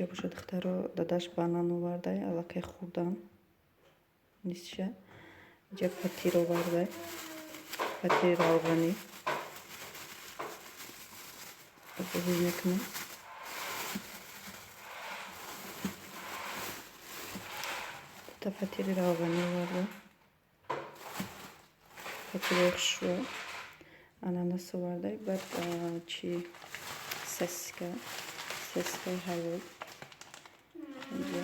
اینجا باشه دخترا داداش بانان آورده الکی خوردن نیستشه. اینجا پتیر آورده، پتیر روغنی بازی میکنه. تا پتیر روغنی آورده، پتیر خشوه، اناناس آورده. بعد چی سسکه حلوه اینجا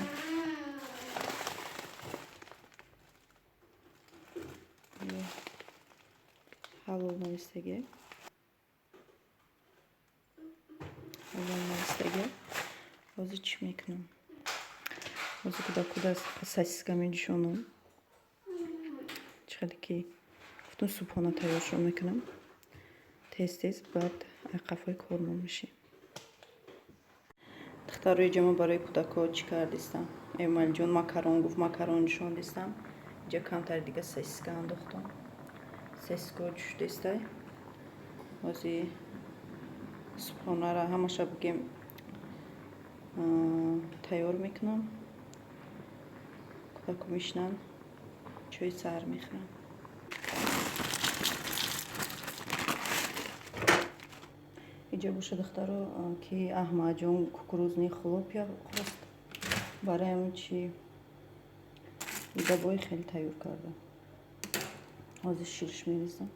حلوه نویستگی بازی چی میکنم. بازی کدا سسیسکا میجوشونم. چقدر که گفتم صبحانه تیارشون میکنم تیز بعد قفای کورمون میشیم. دختروی جمع برای کودکا چی کردیستم. ایمال جون ماکارون گفت ماکارون نشون دیستم. اینجا کمتر دیگه سسیسکا انداختم. سسیسکا جوش دیسته. بازی صبحانه را همه شب بگیم تیار میکنم. کودکا میشنن چای سر میخورن. اینجا باشه دخترا که احمد جون کوکروزنی خلوپیا خواست برای همین چی دبای خیلی تیار کردم. از شیرش میریزم.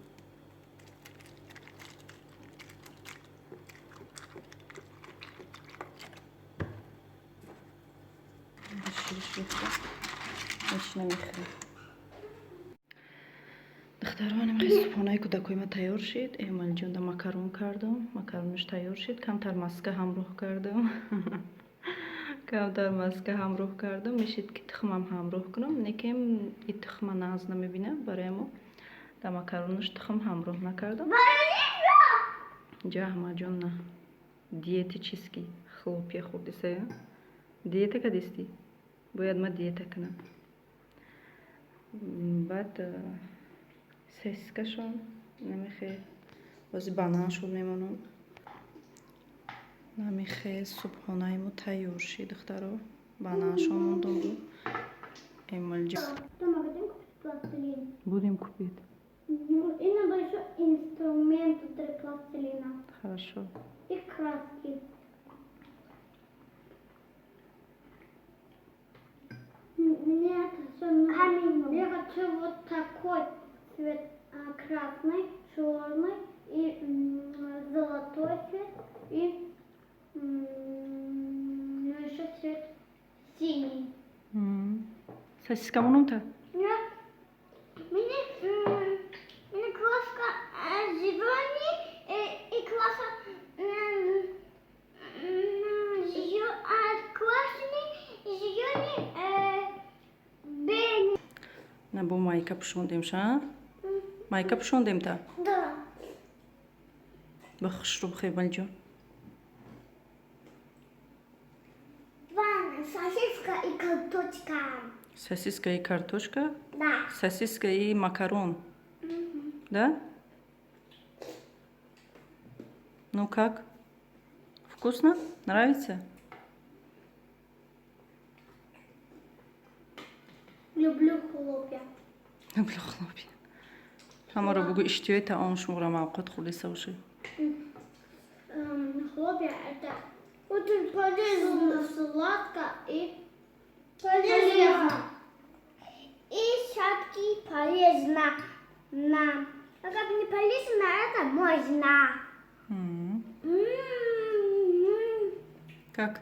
شیرش ریختم هیچ نمیخوره. دختران امروز صبحانه کودکای ما تیار شد. ایمال جون دا ماکارون کردم. ماکارونش تیار شد. کمتر ماسکه همراه کردم. کمتر ماسکه همراه کردم. میشید که تخمم همراه کنم. نکیم این تخم ناز نمیبینه برای ما. دا ماکارونش تخم همراه نکردم. اینجا احمد جون نه دیت چیزکی خلوپیا خوردی سه دیت کدیستی باید ما دیت کنم. بعد سسکشون نمیخه بازی بانانشون میمونم. نمیخه صبحانه ما تیار شد دخترا. بانانشون موندم بود. ایمال جون будем купить. И на большой инструмент для пластилина. Хорошо. И краски. Мне камень. Я хочу вот такой цвет красный, черный и золотой цвет и еще цвет синий. Сосиска монумта? Нет. Мне краска зеленый и краска красный, зеленый, белый. نه با مایکا پوشوندیم شا؟ مایکا پوشوندیم تا؟ Да. بخش رو بخیر بال جون. Ваня, сосиска и картошка. Сосиска и картошка? Да. Сосиска и макарон. Да? Ну как? Вкусно? Нравится? Люблю хлопья. Люблю хлопья. Хамара богу иштиёй таомшон ра мавқат хулиса уши. Хлопья это очень полезно, сладко и полезно. И все-таки полезно нам. А как не полезно, это можно. Как?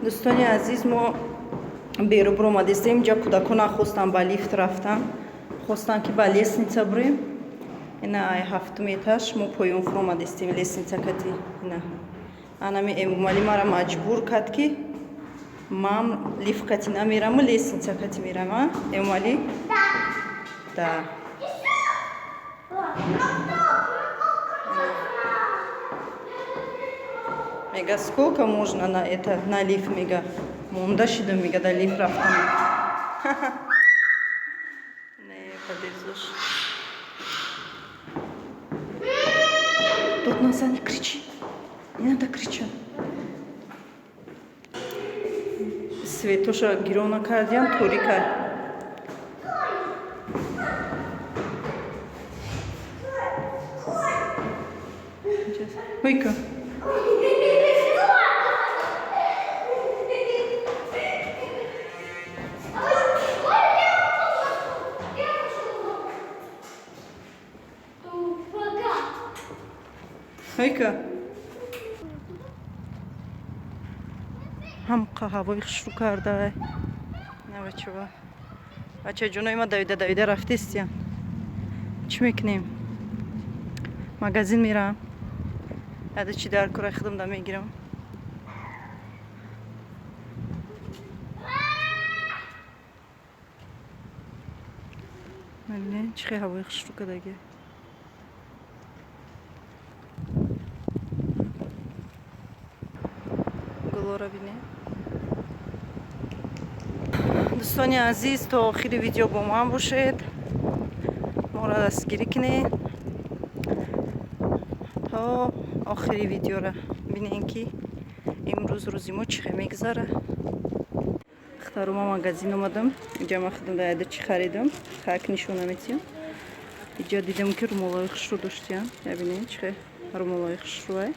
دوستان عزیز ما بیرون آمدیم. اینجا کودکان نخواستن با لیفت رفتن. خواستن که با لیسنیچه بریم. اینا هفتم ایتاش ما پایون فرو آمدیم لیسنیچه کتی. اینا انمی امومالی مرا مجبور کرد که من لیفت کتی نمیرم و لیسنیچه کتی میرم. امومالی؟ Да. Мега сколько можно на это, на лифт мега? Мунда шидом мега да лифт рафтам. Не, подержишь. Тут Наза, не кричи. Не надо кричать. Светоша гирона кардиан турика. Выйка. Выйка. Hamqa havoi xushru karda. Ne bacheva. Bacha jonoyma davida raftistyan. Chi meknem? Magazin miram. Hadi chi dar kura xidimda megiram. Mana chi havoi xushru kadagi. Gulora bine. دوستان عزیز تا آخر ویدیو با من باشید، ما را دستگیری کنید تا آخر ویدیو را ببینید که امروز روزی ما چی میگذره. اختارم مغازین اومدم، اینجا من خودم دایده چی خریدم، خاک نشونه میتیم. اینجا دیدم که رومالای خشرو داشتیم، ببینید چه رومالای خشروه،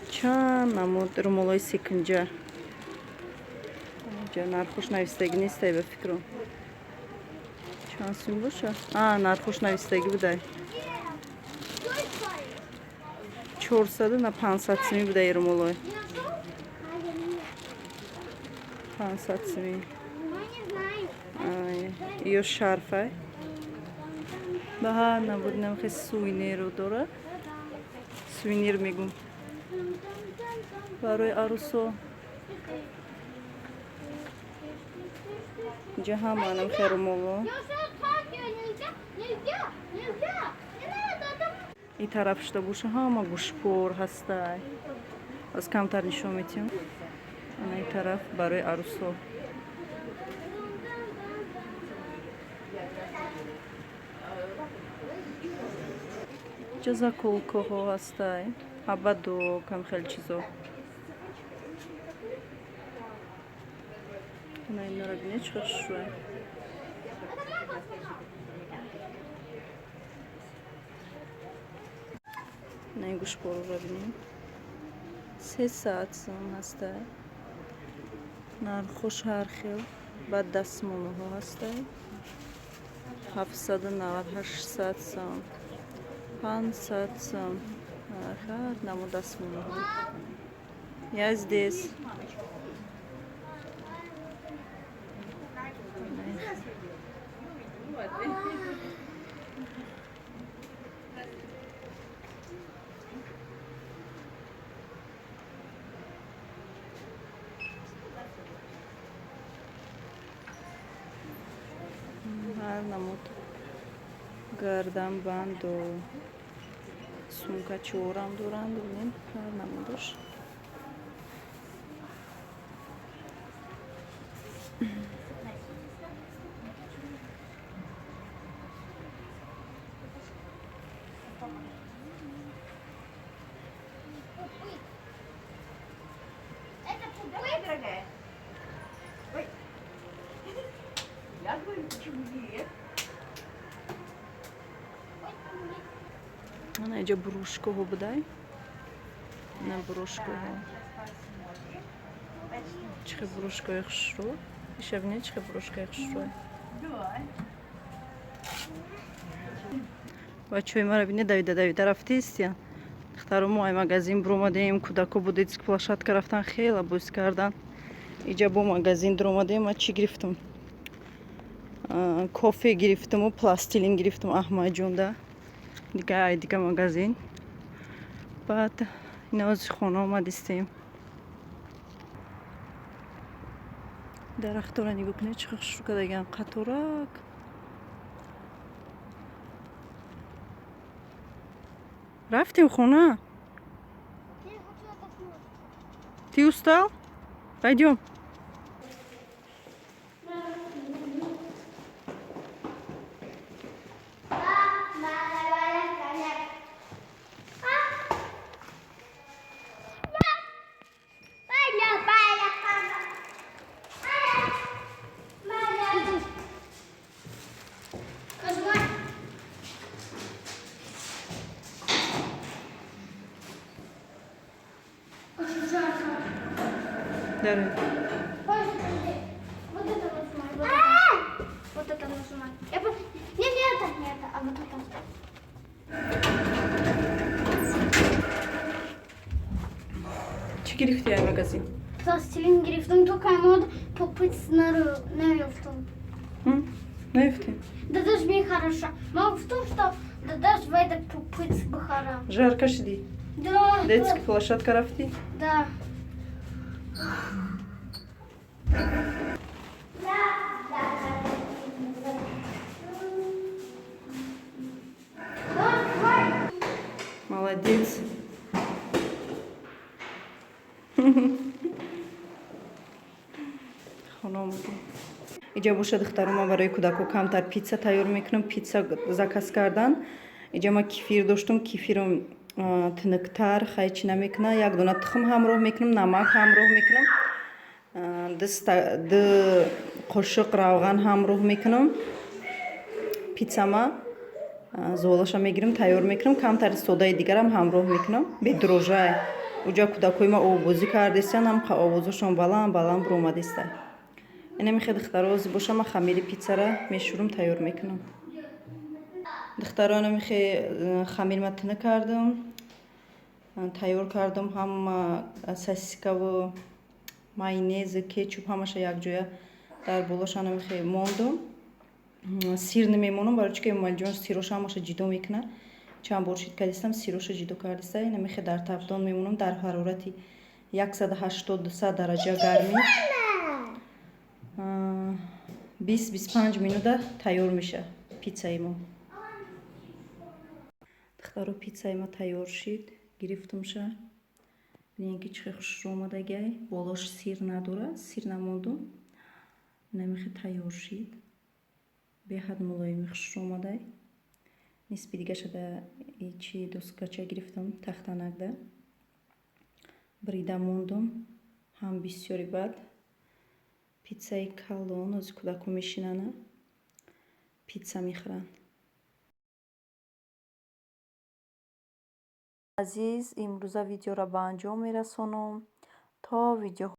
چند نمود رومالای سیکنجا. Narxuş navistagi nestay be fikrim. Chansım boşa. Narxuş navistagi buday. 400 na 500 simi buday rumoloy. 500 simi. Iyo şarfay. Baha nabudnam khis suvenir dora. Suvenir megum. Baroy aruso. اینجا هم منم خیرمولو این طرفش تا بوشه همه گوشپور هسته از کمتر نشون میتیم. این طرف برای عروسا جزا کلکو ها هسته عبدو کم خیلی چیزا. Она и на рогнеч хорошо. На игуш пору рогнем. 3 saat son hasta. Narxuş har xil ba dasmolu hasta. 798 son. 500 son. Har namu dasmolu. Я здесь. Har namud gardan band و sumka choram duran bibinin har namudosh. Она идет брушку будай, на брушку. Чихе брушку их шро, еще вне чихе брушку их шро. Бачой мара бине давида рафтистия. Хтару мой магазин бромадеем кудако будет площадка рафтан хейла бус кардан. Иджа бо магазин дромадеем чи грифтум. Кофе грифтум, пластилин грифтум ахмаджунда. دیگه مغازین بعد اینا از خونه آمدیم. درخت رو نگاه کنید چقدر شروع کردن قطورک. رفتیم خونه. Ты устал? Пойдем. Давай. Вот это нажимай. Вот это нажимай. Нет, не это, а вот это. Çi girifti ya magazin? Пластилин грифтом, только я могу попыть на юфту. Hı? Ne yufti? Да даже мне хорошо. Могу в том, что да даже в это попыть бы хорошо. Жарко шди. Да, Детский площадка рафти. да. Молодец. خانم اینجا باشه دخترم ما برای کودکو کمتر پیتزا تیار میکنم پیتزا زکس کردن اینجا ما کیفیر داشتم کیفیرم تنکتر خیلی نمیکنه یک دونه تخم همراه میکنم نمک همراه میکنم دو قاشق روغن همراه میکنم پیتزا ما زولاشا میگیرم تیار میکنم کمتر سودای دیگر هم همراه میکنم به دروژه اونجا کودکوی ما آوازی کردستن هم آوازشون بلند برآمدسته اینه میخواد دخترها باشه ما خمیر پیتزا را میشورم تیار میکنم دخترانه میخواد خمیر متنه کردم تیار کردم هم ساسیکا و مایونز کچوپ همش یک جای در بولاشانه میخواد موندم سیر نمیمونم برای چه مالجان سیروش همش جیدو میکنه چند بورشید کردستم سیروش جیدو کردسته اینه میخواد در تفدان میمونم در حرارتی 180-200 درجه گرمی 20-25 минута тайёр меша пиццаи мо. духтаро пиццаи мо тайёр шид гирифтумша бинен ки чӣ хушрӯ омадагай болош сир надора сир намондум намехи тайёр шид беҳад мулоими хушрӯ омадай нисби дига шада ичи доскача гирифтум тахтанакда брида мондум ҳам бисёри бад пиццаи калон ози кӯдаку мешинана пицца мехӯранд азиз имрӯза видеоро ба анҷом мерасонам то видео